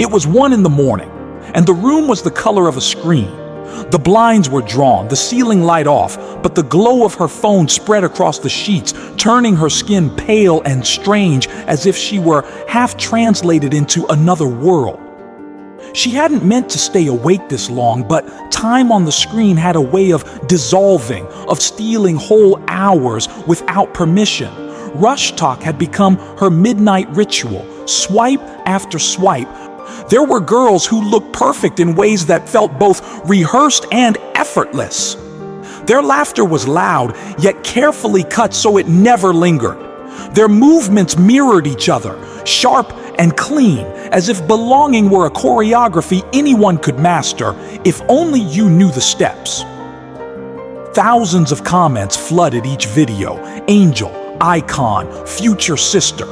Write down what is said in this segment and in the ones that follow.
It was 1 in the morning, and the room was the color of a screen. The blinds were drawn, the ceiling light off, but the glow of her phone spread across the sheets, turning her skin pale and strange, as if she were half translated into another world. She hadn't meant to stay awake this long, but time on the screen had a way of dissolving, of stealing whole hours without permission. RushTok had become her midnight ritual, swipe after swipe. There were girls who looked perfect in ways that felt both rehearsed and effortless. Their laughter was loud, yet carefully cut so it never lingered. Their movements mirrored each other, sharp and clean, as if belonging were a choreography anyone could master, if only you knew the steps. Thousands of comments flooded each video: angel, icon, future sister.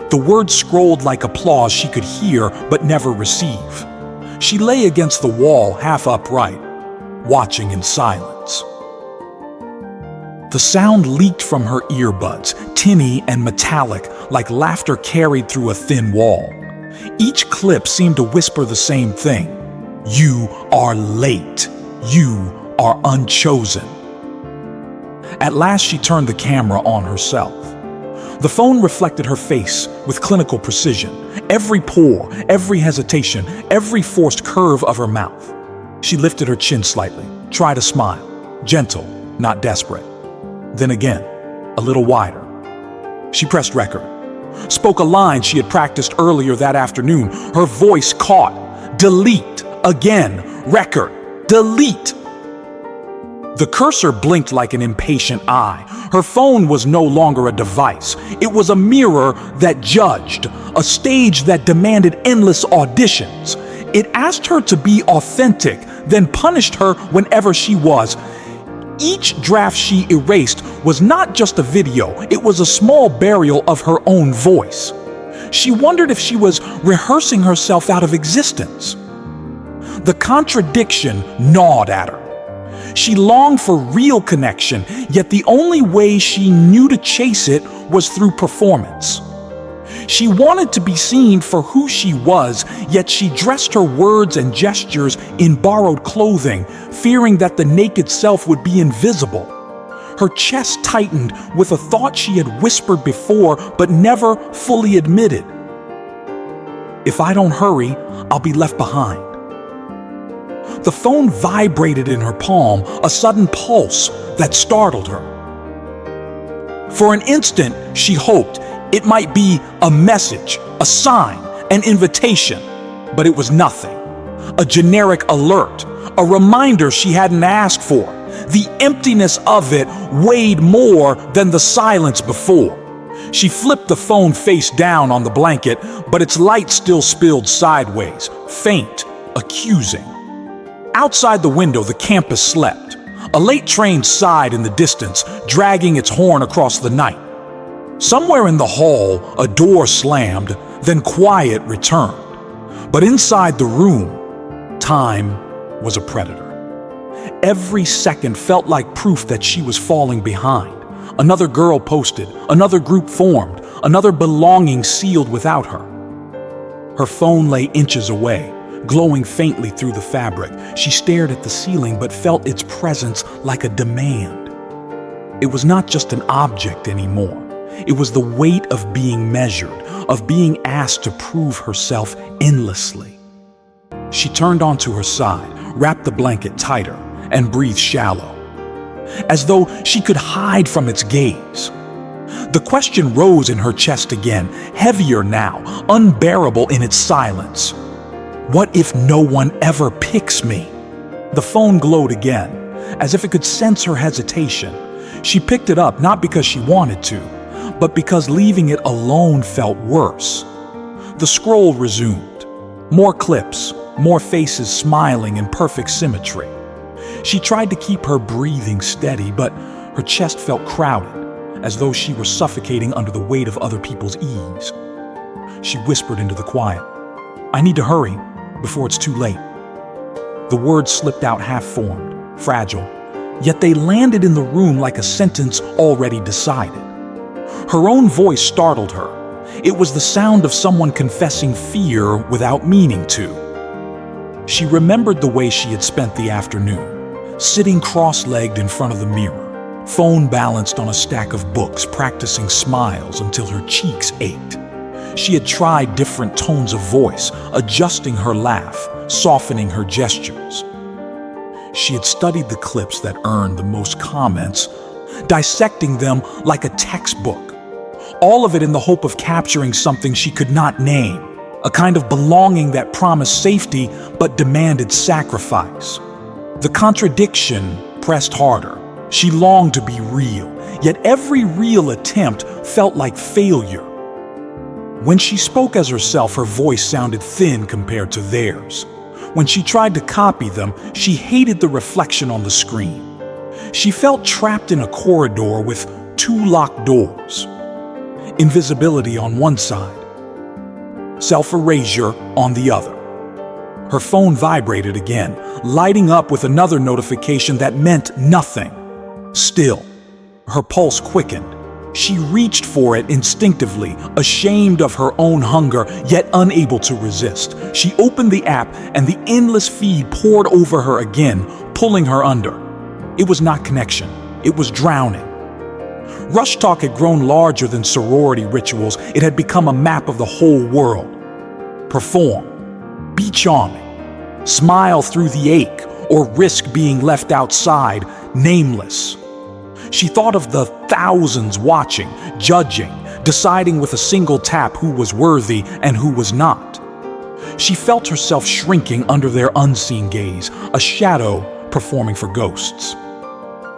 The words scrolled like applause she could hear but never receive. She lay against the wall, half upright, watching in silence. The sound leaked from her earbuds, tinny and metallic, like laughter carried through a thin wall. Each clip seemed to whisper the same thing: "You are late. You are unchosen." At last she turned the camera on herself. The phone reflected her face with clinical precision, every pore, every hesitation, every forced curve of her mouth. She lifted her chin slightly, tried a smile, gentle, not desperate. Then again, a little wider. She pressed record, spoke a line she had practiced earlier that afternoon. Her voice caught. Delete, again, record, delete. The cursor blinked like an impatient eye. Her phone was no longer a device. It was a mirror that judged, a stage that demanded endless auditions. It asked her to be authentic, then punished her whenever she was. Each draft she erased was not just a video, it was a small burial of her own voice. She wondered if she was rehearsing herself out of existence. The contradiction gnawed at her. She longed for real connection, yet the only way she knew to chase it was through performance. She wanted to be seen for who she was, yet she dressed her words and gestures in borrowed clothing, fearing that the naked self would be invisible. Her chest tightened with a thought she had whispered before but never fully admitted. If I don't hurry, I'll be left behind. The phone vibrated in her palm, a sudden pulse that startled her. For an instant, she hoped it might be a message, a sign, an invitation, but it was nothing. A generic alert, a reminder she hadn't asked for. The emptiness of it weighed more than the silence before. She flipped the phone face down on the blanket, but its light still spilled sideways, faint, accusing. Outside the window, the campus slept. A late train sighed in the distance, dragging its horn across the night. Somewhere in the hall, a door slammed, then quiet returned. But inside the room, time was a predator. Every second felt like proof that she was falling behind. Another girl posted, another group formed, another belonging sealed without her. Her phone lay inches away, glowing faintly through the fabric. She stared at the ceiling but felt its presence like a demand. It was not just an object anymore. It was the weight of being measured, of being asked to prove herself endlessly. She turned onto her side, wrapped the blanket tighter, and breathed shallow, as though she could hide from its gaze. The question rose in her chest again, heavier now, unbearable in its silence. What if no one ever picks me? The phone glowed again, as if it could sense her hesitation. She picked it up not because she wanted to, but because leaving it alone felt worse. The scroll resumed. More clips, more faces smiling in perfect symmetry. She tried to keep her breathing steady, but her chest felt crowded, as though she were suffocating under the weight of other people's ease. She whispered into the quiet, "I need to hurry before it's too late." The words slipped out half-formed, fragile, yet they landed in the room like a sentence already decided. Her own voice startled her. It was the sound of someone confessing fear without meaning to. She remembered the way she had spent the afternoon, sitting cross-legged in front of the mirror, phone balanced on a stack of books, practicing smiles until her cheeks ached. She had tried different tones of voice, adjusting her laugh, softening her gestures. She had studied the clips that earned the most comments, dissecting them like a textbook. All of it in the hope of capturing something she could not name, a kind of belonging that promised safety but demanded sacrifice. The contradiction pressed harder. She longed to be real, yet every real attempt felt like failure. When she spoke as herself, her voice sounded thin compared to theirs. When she tried to copy them, she hated the reflection on the screen. She felt trapped in a corridor with two locked doors. Invisibility on one side, self-erasure on the other. Her phone vibrated again, lighting up with another notification that meant nothing. Still, her pulse quickened. She reached for it instinctively, ashamed of her own hunger, yet unable to resist. She opened the app, and the endless feed poured over her again, pulling her under. It was not connection. It was drowning. RushTok had grown larger than sorority rituals. It had become a map of the whole world. Perform. Be charming. Smile through the ache, or risk being left outside, nameless. She thought of the thousands watching, judging, deciding with a single tap who was worthy and who was not. She felt herself shrinking under their unseen gaze, a shadow performing for ghosts.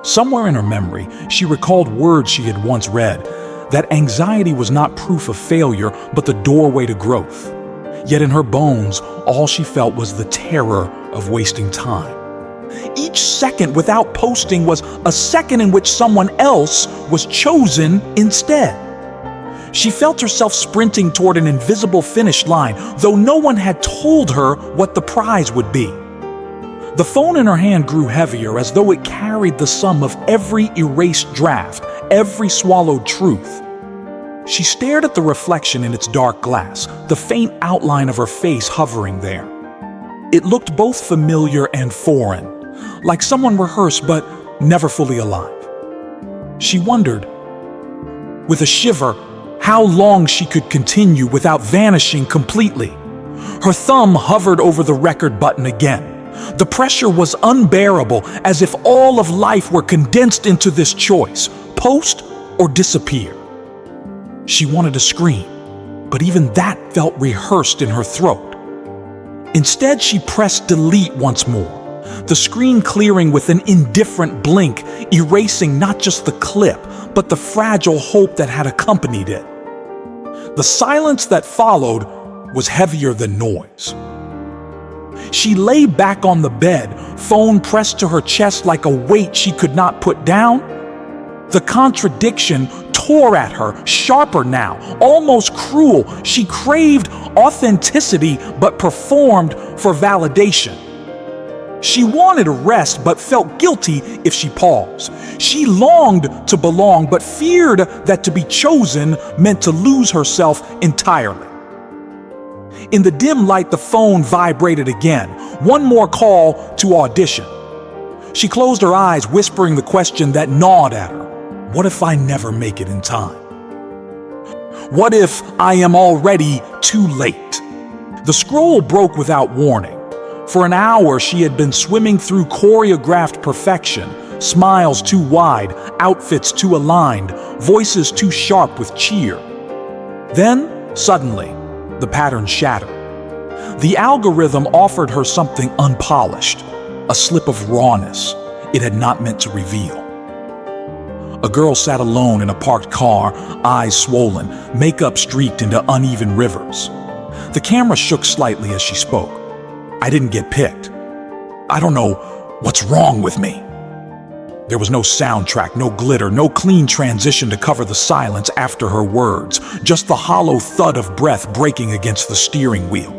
Somewhere in her memory, she recalled words she had once read, that anxiety was not proof of failure, but the doorway to growth. Yet in her bones, all she felt was the terror of wasting time. Each second without posting was a second in which someone else was chosen instead. She felt herself sprinting toward an invisible finish line, though no one had told her what the prize would be. The phone in her hand grew heavier, as though it carried the sum of every erased draft, every swallowed truth. She stared at the reflection in its dark glass, the faint outline of her face hovering there. It looked both familiar and foreign, like someone rehearsed but never fully alive. She wondered, with a shiver, how long she could continue without vanishing completely. Her thumb hovered over the record button again. The pressure was unbearable, as if all of life were condensed into this choice: post or disappear. She wanted to scream, but even that felt rehearsed in her throat. Instead, she pressed delete once more, the screen clearing with an indifferent blink, erasing not just the clip, but the fragile hope that had accompanied it. The silence that followed was heavier than noise. She lay back on the bed, phone pressed to her chest like a weight she could not put down. The contradiction tore at her, sharper now, almost cruel. She craved authenticity but performed for validation. She wanted rest but felt guilty if she paused. She longed to belong but feared that to be chosen meant to lose herself entirely. In the dim light, the phone vibrated again. One more call to audition. She closed her eyes, whispering the question that gnawed at her. What if I never make it in time? What if I am already too late? The scroll broke without warning. For an hour, she had been swimming through choreographed perfection, smiles too wide, outfits too aligned, voices too sharp with cheer. Then, suddenly, the pattern shattered. The algorithm offered her something unpolished, a slip of rawness it had not meant to reveal. A girl sat alone in a parked car, eyes swollen, makeup streaked into uneven rivers. The camera shook slightly as she spoke. I didn't get picked. I don't know what's wrong with me. There was no soundtrack, no glitter, no clean transition to cover the silence after her words, just the hollow thud of breath breaking against the steering wheel.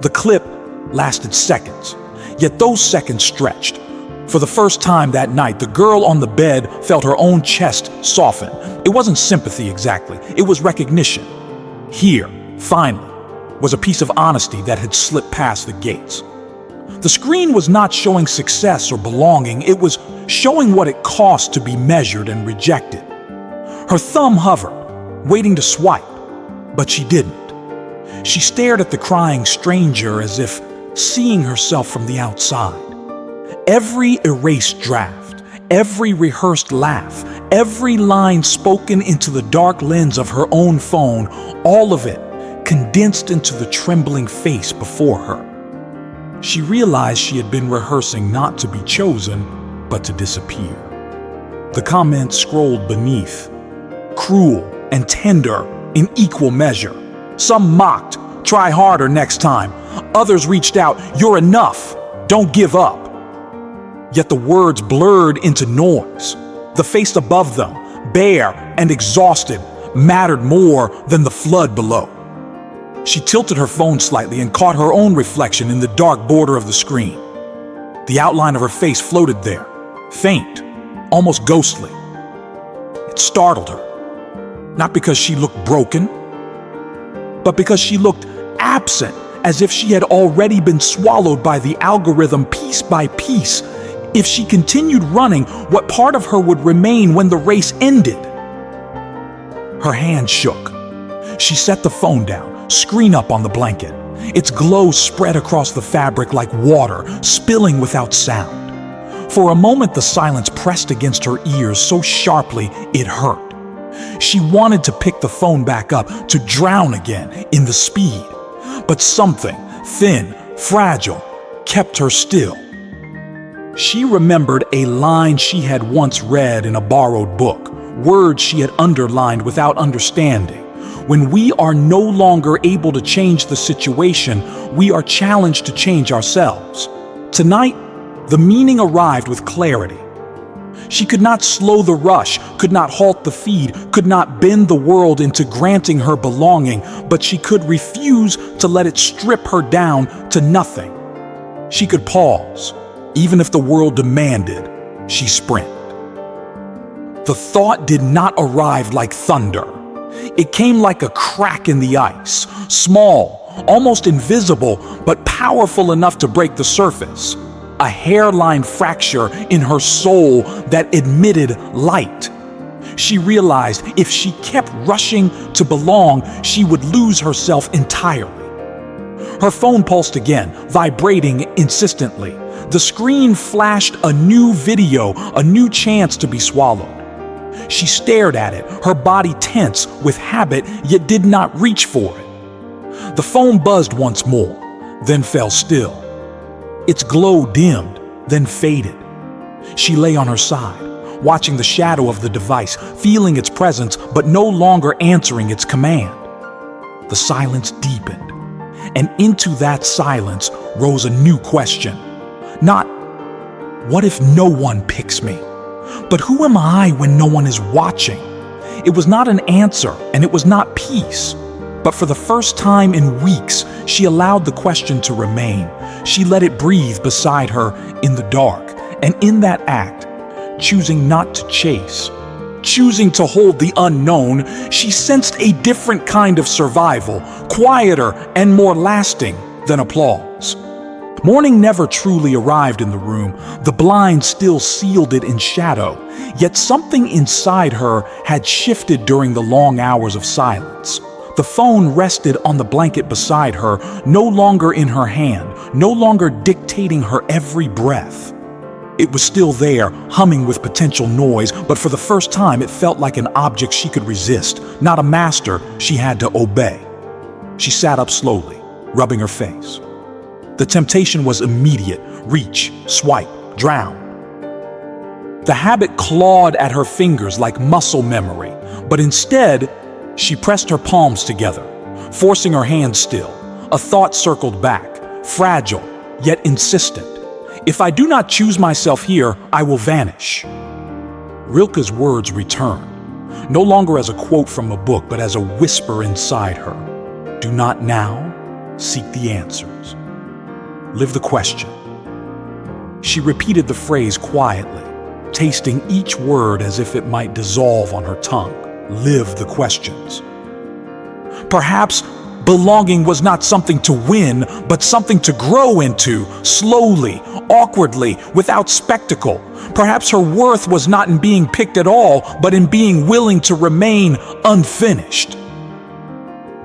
The clip lasted seconds, yet those seconds stretched. For the first time that night, the girl on the bed felt her own chest soften. It wasn't sympathy exactly, it was recognition. Here, finally, was a piece of honesty that had slipped past the gates. The screen was not showing success or belonging, it was showing what it cost to be measured and rejected. Her thumb hovered, waiting to swipe, but she didn't. She stared at the crying stranger as if seeing herself from the outside. Every erased draft, every rehearsed laugh, every line spoken into the dark lens of her own phone, all of it condensed into the trembling face before her. She realized she had been rehearsing not to be chosen, but to disappear. The comments scrolled beneath, cruel and tender in equal measure. Some mocked, "Try harder next time." Others reached out, "You're enough, don't give up." Yet the words blurred into noise. The face above them, bare and exhausted, mattered more than the flood below. She tilted her phone slightly and caught her own reflection in the dark border of the screen. The outline of her face floated there, faint, almost ghostly. It startled her, not because she looked broken, but because she looked absent, as if she had already been swallowed by the algorithm piece by piece. If she continued running, what part of her would remain when the race ended? Her hand shook. She set the phone down, screen up on the blanket. Its glow spread across the fabric like water, spilling without sound. For a moment, the silence pressed against her ears so sharply it hurt. She wanted to pick the phone back up, to drown again in the speed. But something, thin, fragile, kept her still. She remembered a line she had once read in a borrowed book, words she had underlined without understanding. When we are no longer able to change the situation, we are challenged to change ourselves. Tonight, the meaning arrived with clarity. She could not slow the rush, could not halt the feed, could not bend the world into granting her belonging, but she could refuse to let it strip her down to nothing. She could pause, even if the world demanded she sprint. The thought did not arrive like thunder. It came like a crack in the ice, small, almost invisible, but powerful enough to break the surface. A hairline fracture in her soul that admitted light. She realized if she kept rushing to belong, she would lose herself entirely. Her phone pulsed again, vibrating insistently. The screen flashed a new video, a new chance to be swallowed. She stared at it, her body tense with habit, yet did not reach for it. The phone buzzed once more, then fell still. Its glow dimmed, then faded. She lay on her side, watching the shadow of the device, feeling its presence, but no longer answering its command. The silence deepened, and into that silence rose a new question. Not, what if no one picks me? But who am I when no one is watching? It was not an answer, and it was not peace. But for the first time in weeks, she allowed the question to remain. She let it breathe beside her in the dark, and in that act, choosing not to chase, choosing to hold the unknown, she sensed a different kind of survival, quieter and more lasting than applause. Morning never truly arrived in the room. The blinds still sealed it in shadow, yet something inside her had shifted during the long hours of silence. The phone rested on the blanket beside her, no longer in her hand, no longer dictating her every breath. It was still there, humming with potential noise, but for the first time it felt like an object she could resist, not a master she had to obey. She sat up slowly, rubbing her face. The temptation was immediate: reach, swipe, drown. The habit clawed at her fingers like muscle memory, but instead, she pressed her palms together, forcing her hands still. A thought circled back, fragile, yet insistent. If I do not choose myself here, I will vanish. Rilke's words returned, no longer as a quote from a book, but as a whisper inside her. Do not now seek the answers. Live the question. She repeated the phrase quietly, tasting each word as if it might dissolve on her tongue. Live the questions. Perhaps belonging was not something to win, but something to grow into, slowly, awkwardly, without spectacle. Perhaps her worth was not in being picked at all, but in being willing to remain unfinished.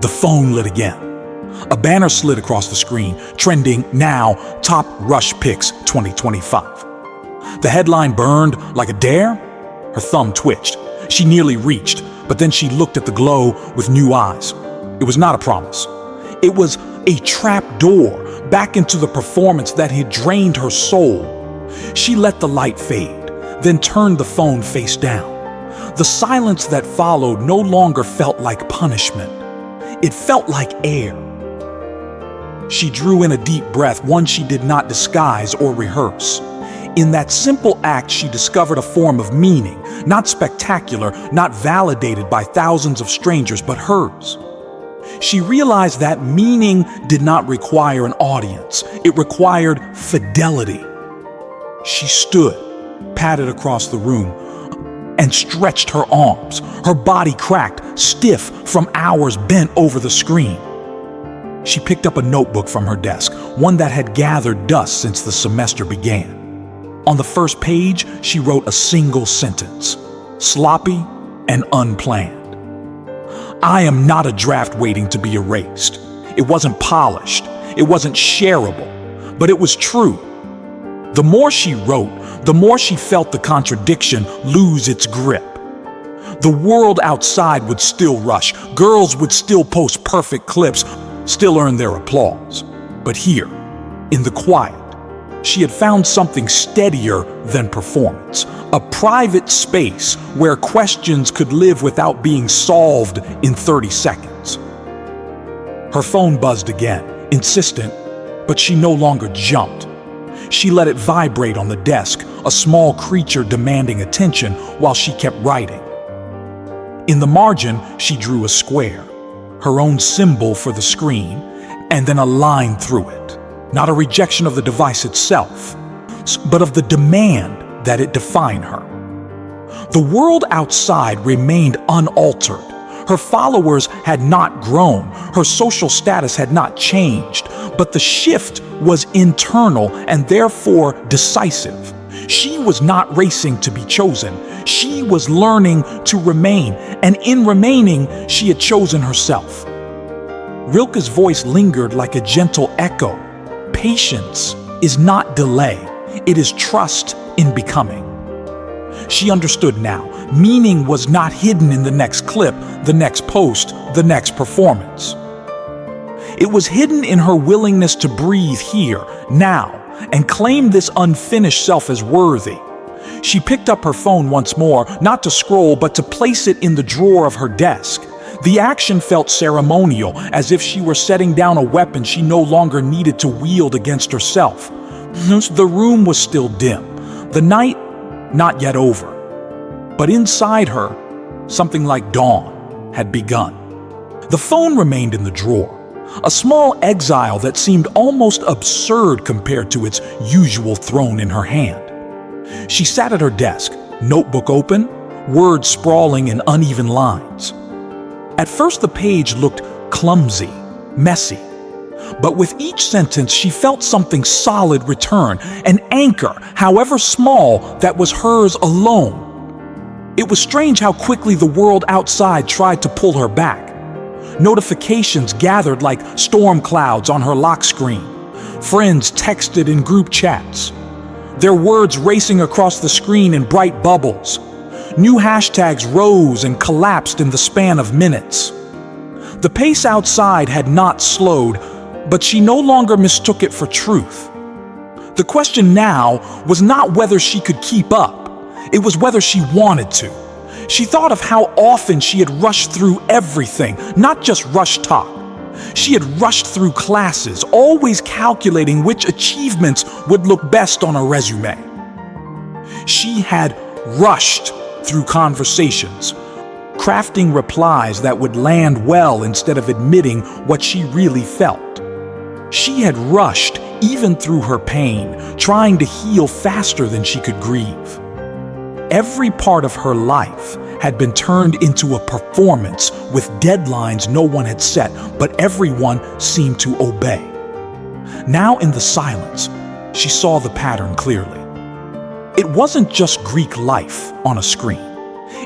The phone lit again. A banner slid across the screen, trending now, Top Rush Picks 2025. The headline burned like a dare. Her thumb twitched. She nearly reached, but then she looked at the glow with new eyes. It was not a promise. It was a trap door back into the performance that had drained her soul. She let the light fade, then turned the phone face down. The silence that followed no longer felt like punishment. It felt like air. She drew in a deep breath, one she did not disguise or rehearse. In that simple act, she discovered a form of meaning, not spectacular, not validated by thousands of strangers, but hers. She realized that meaning did not require an audience. It required fidelity. She stood, padded across the room, and stretched her arms. Her body cracked, stiff from hours bent over the screen. She picked up a notebook from her desk, one that had gathered dust since the semester began. On the first page, she wrote a single sentence, sloppy and unplanned. I am not a draft waiting to be erased. It wasn't polished, it wasn't shareable, but it was true. The more she wrote, the more she felt the contradiction lose its grip. The world outside would still rush, girls would still post perfect clips, still earn their applause. But here, in the quiet, she had found something steadier than performance, a private space where questions could live without being solved in 30 seconds. Her phone buzzed again, insistent, but she no longer jumped. She let it vibrate on the desk, a small creature demanding attention while she kept writing. In the margin, she drew a square, her own symbol for the screen, and then a line through it. Not a rejection of the device itself, but of the demand that it define her. The world outside remained unaltered. Her followers had not grown, her social status had not changed, but the shift was internal and therefore decisive. She was not racing to be chosen. She was learning to remain, and in remaining, she had chosen herself. Rilke's voice lingered like a gentle echo. Patience is not delay, it is trust in becoming. She understood now. Meaning was not hidden in the next clip, the next post, the next performance. It was hidden in her willingness to breathe here, now, and claim this unfinished self as worthy. She picked up her phone once more, not to scroll, but to place it in the drawer of her desk. The action felt ceremonial, as if she were setting down a weapon she no longer needed to wield against herself. The room was still dim, the night not yet over. But inside her, something like dawn had begun. The phone remained in the drawer, a small exile that seemed almost absurd compared to its usual throne in her hand. She sat at her desk, notebook open, words sprawling in uneven lines. At first the page looked clumsy, messy. But with each sentence she felt something solid return, an anchor, however small, that was hers alone. It was strange how quickly the world outside tried to pull her back. Notifications gathered like storm clouds on her lock screen. Friends texted in group chats, their words racing across the screen in bright bubbles. New hashtags rose and collapsed in the span of minutes. The pace outside had not slowed, but she no longer mistook it for truth. The question now was not whether she could keep up, it was whether she wanted to. She thought of how often she had rushed through everything, not just RushTok. She had rushed through classes, always calculating which achievements would look best on a resume. She had rushed through conversations, crafting replies that would land well instead of admitting what she really felt. She had rushed even through her pain, trying to heal faster than she could grieve. Every part of her life had been turned into a performance with deadlines no one had set, but everyone seemed to obey. Now in the silence, she saw the pattern clearly. It wasn't just Greek life on a screen.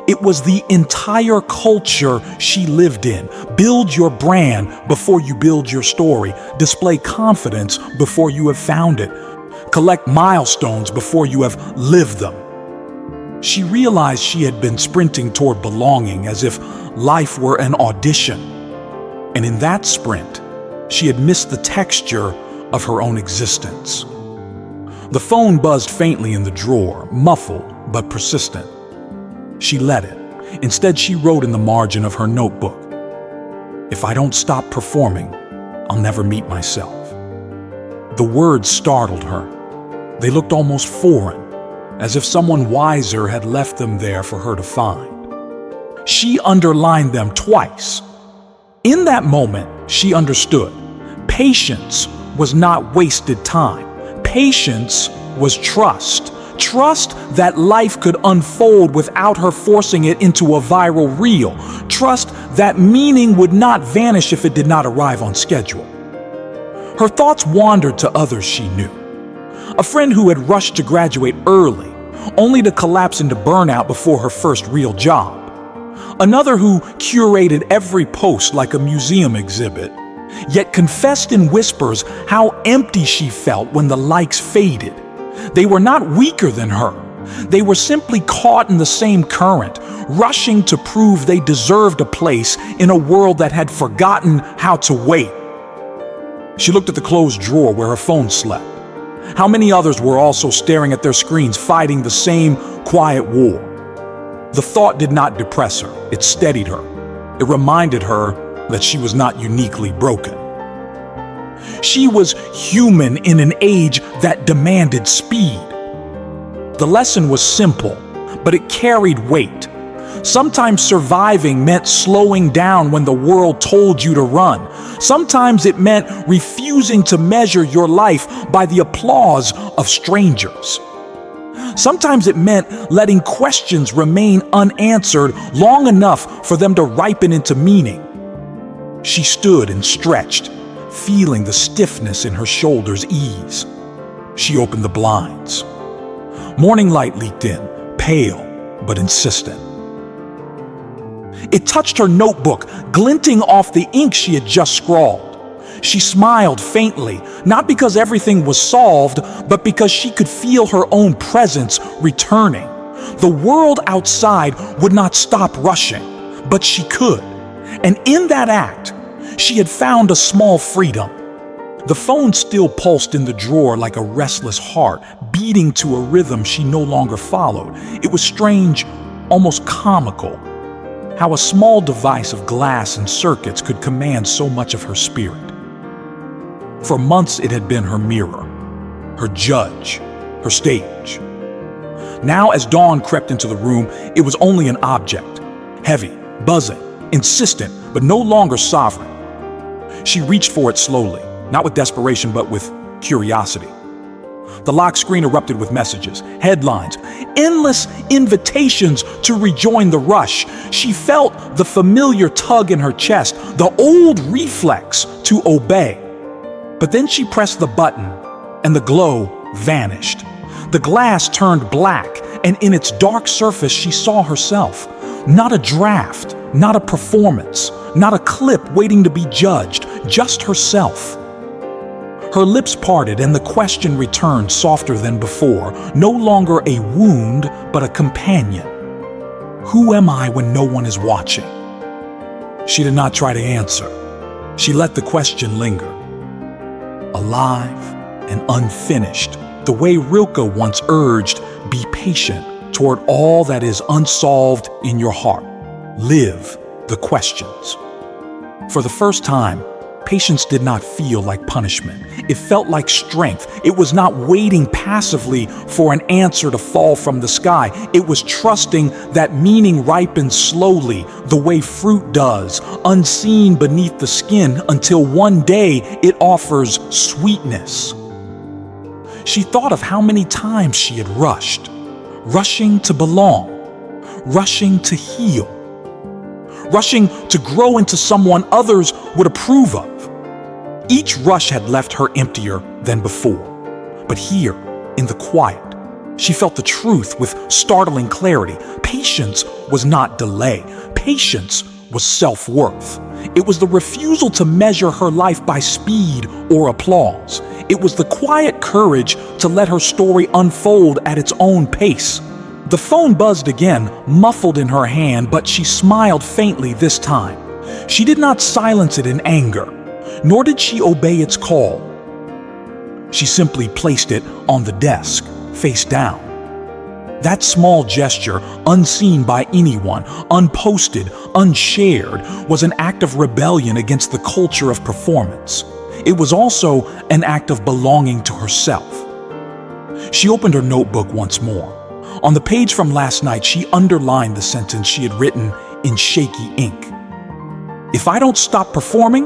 It was the entire culture she lived in. Build your brand before you build your story. Display confidence before you have found it. Collect milestones before you have lived them. She realized she had been sprinting toward belonging as if life were an audition. And in that sprint, she had missed the texture of her own existence. The phone buzzed faintly in the drawer, muffled but persistent. She let it. Instead, she wrote in the margin of her notebook, "If I don't stop performing, I'll never meet myself." The words startled her. They looked almost foreign, as if someone wiser had left them there for her to find. She underlined them twice. In that moment, she understood. Patience was not wasted time. Patience was trust. Trust that life could unfold without her forcing it into a viral reel. Trust that meaning would not vanish if it did not arrive on schedule. Her thoughts wandered to others she knew. A friend who had rushed to graduate early, only to collapse into burnout before her first real job. Another who curated every post like a museum exhibit, yet confessed in whispers how empty she felt when the likes faded. They were not weaker than her. They were simply caught in the same current, rushing to prove they deserved a place in a world that had forgotten how to wait. She looked at the closed drawer where her phone slept. How many others were also staring at their screens, fighting the same quiet war? The thought did not depress her. It steadied her. It reminded her that she was not uniquely broken. She was human in an age that demanded speed. The lesson was simple, but it carried weight. Sometimes surviving meant slowing down when the world told you to run. Sometimes it meant refusing to measure your life by the applause of strangers. Sometimes it meant letting questions remain unanswered long enough for them to ripen into meaning. She stood and stretched, feeling the stiffness in her shoulders ease. She opened the blinds. Morning light leaked in, pale but insistent. It touched her notebook, glinting off the ink she had just scrawled. She smiled faintly, not because everything was solved, but because she could feel her own presence returning. The world outside would not stop rushing, but she could. And in that act, she had found a small freedom. The phone still pulsed in the drawer like a restless heart, beating to a rhythm she no longer followed. It was strange, almost comical, how a small device of glass and circuits could command so much of her spirit. For months it had been her mirror, her judge, her stage. Now as dawn crept into the room, it was only an object, heavy, buzzing, insistent, but no longer sovereign. She reached for it slowly, not with desperation, but with curiosity. The lock screen erupted with messages, headlines, endless invitations to rejoin the rush. She felt the familiar tug in her chest, the old reflex to obey. But then she pressed the button, and the glow vanished. The glass turned black, and in its dark surface she saw herself. Not a draft, not a performance, not a clip waiting to be judged, just herself. Her lips parted and the question returned softer than before, no longer a wound, but a companion. Who am I when no one is watching? She did not try to answer. She let the question linger. Alive and unfinished, the way Rilke once urged, be patient toward all that is unsolved in your heart. Live the questions. For the first time, patience did not feel like punishment. It felt like strength. It was not waiting passively for an answer to fall from the sky. It was trusting that meaning ripens slowly, the way fruit does, unseen beneath the skin, until one day it offers sweetness. She thought of how many times she had rushed. rushing to belong, rushing to heal, rushing to grow into someone others would approve of. Each rush had left her emptier than before, but here, in the quiet, she felt the truth with startling clarity. Patience was not delay. Patience was self-worth. It was the refusal to measure her life by speed or applause. It was the quiet courage to let her story unfold at its own pace. The phone buzzed again, muffled in her hand, but she smiled faintly this time. She did not silence it in anger, nor did she obey its call. She simply placed it on the desk, face down. That small gesture, unseen by anyone, unposted, unshared, was an act of rebellion against the culture of performance. It was also an act of belonging to herself. She opened her notebook once more. On the page from last night, she underlined the sentence she had written in shaky ink. "If I don't stop performing,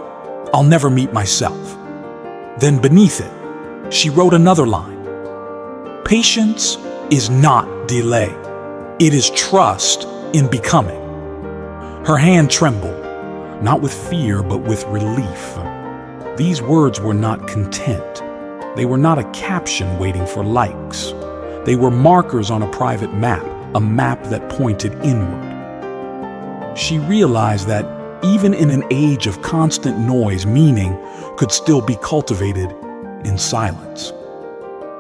I'll never meet myself." Then beneath it, she wrote another line. "Patience is not delay. It is trust in becoming." Her hand trembled, not with fear, but with relief. These words were not content. They were not a caption waiting for likes. They were markers on a private map, a map that pointed inward. She realized that even in an age of constant noise, meaning could still be cultivated in silence.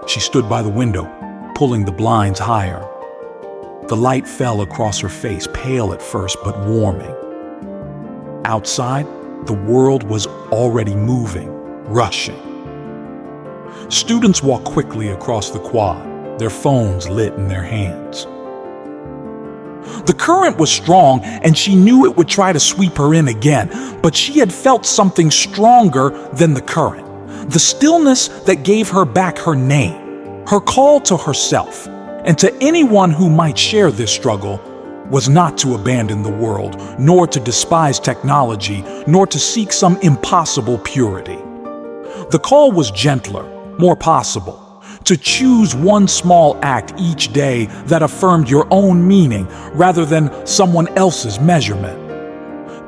She stood by the window, pulling the blinds higher. The light fell across her face, pale at first, but warming. Outside, the world was already moving, rushing. Students walked quickly across the quad, their phones lit in their hands. The current was strong, and she knew it would try to sweep her in again, but she had felt something stronger than the current. The stillness that gave her back her name, her call to herself, and to anyone who might share this struggle, was not to abandon the world, nor to despise technology, nor to seek some impossible purity. The call was gentler, more possible, to choose one small act each day that affirmed your own meaning rather than someone else's measurement.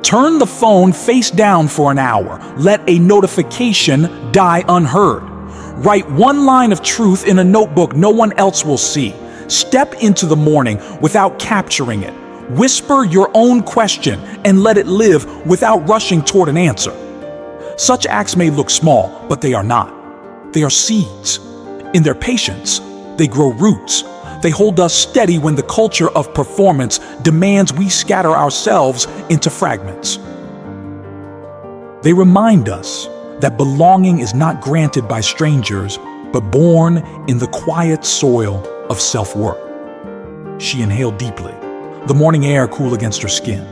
Turn the phone face down for an hour. Let a notification die unheard. Write one line of truth in a notebook no one else will see. Step into the morning without capturing it. Whisper your own question and let it live without rushing toward an answer. Such acts may look small, but they are not. They are seeds. In their patience, they grow roots. They hold us steady when the culture of performance demands we scatter ourselves into fragments. They remind us that belonging is not granted by strangers, but born in the quiet soil of self-worth. She inhaled deeply, the morning air cool against her skin.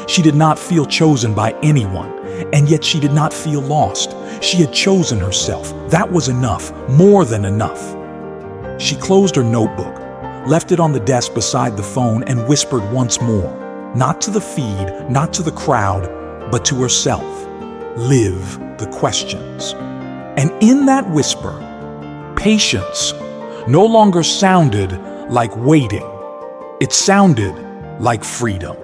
She did not feel chosen by anyone, and yet she did not feel lost. She had chosen herself. That was enough, more than enough. She closed her notebook, left it on the desk beside the phone, and whispered once more, not to the feed, not to the crowd, but to herself, "Live the questions." And in that whisper, patience no longer sounded like waiting. It sounded like freedom.